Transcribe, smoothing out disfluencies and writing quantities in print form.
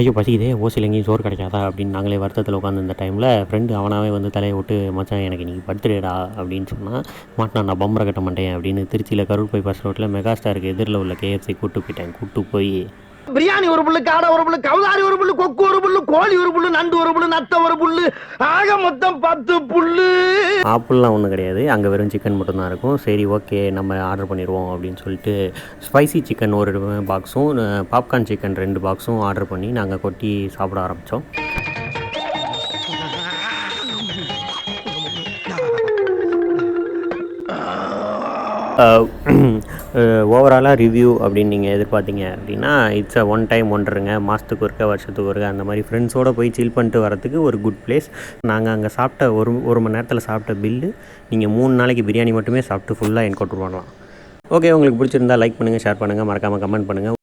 ஐயோ பசிக்குதே, ஓசியில் எங்கேயும் சோறு கிடைக்காதா அப்படின்னு நாங்களே வருத்தத்தில் உட்காந்துருந்த டைமில் ஃப்ரெண்டு அவனாவே வந்து தலையை விட்டு, மச்சான் எனக்கு இன்றைக்கி பர்த்டேடா அப்படின்னு சொன்னால், மாட்டினா நான் பம்பரை கட்ட மாட்டேன் அப்படின்னு திருச்சியில் கரூர் பைபாஸ் ரோட்டில் மெகா ஸ்டாருக்கு எதிரில் உள்ள KFC கூட்டு போய் பிரியாணி ஒரு புல்லு, காடை ஒரு புல்லு, கவுதாரி ஒரு புல்லு, கொக்கு ஒரு புல்லு, கோழி ஒரு புல்லு, நண்டு ஒரு புல்லு, நத்த ஒரு புல்லு, ஆக மொத்தம் 10 புல்லு. ஆப்பிள்லாம் ஒன்றும் கிடையாது, அங்கே வெறும் சிக்கன் மட்டும்தான் இருக்கும். சரி ஓகே நம்ம ஆர்டர் பண்ணிடுவோம் அப்படின்னு சொல்லிட்டு ஸ்பைசி சிக்கன் ஒரு பாக்ஸும் பாப்கார்ன் சிக்கன் 2 பாக்ஸும் ஆர்டர் பண்ணி நாங்கள் கொட்டி சாப்பிட ஆரம்பித்தோம். ஓவராலாக ரிவ்யூ அப்படின்னு நீங்கள் எதிர்பார்த்தீங்க அப்படின்னா, இட்ஸ் ஒன் டைம் ஒன்றுங்க, மாதத்துக்கு ஒருக்க வருஷத்துக்கு ஒருக்க அந்த மாதிரி ஃப்ரெண்ட்ஸோடு போய் சில் பண்ணிட்டு வரத்துக்கு ஒரு குட் பிளேஸ். நாங்கள் அங்கே சாப்பிட்ட ஒரு மணி நேரத்தில் சாப்பிட்ட பில்லு நீங்கள் 3 நாளைக்கு பிரியாணி மட்டுமே சாப்பிட்டு ஃபுல்லாக என்கவுண்டர் பண்ணலாம். ஓகே, உங்களுக்கு பிடிச்சிருந்தா லைக் பண்ணுங்கள், ஷேர் பண்ணுங்கள், மறக்காமல் கமெண்ட் பண்ணுங்கள்.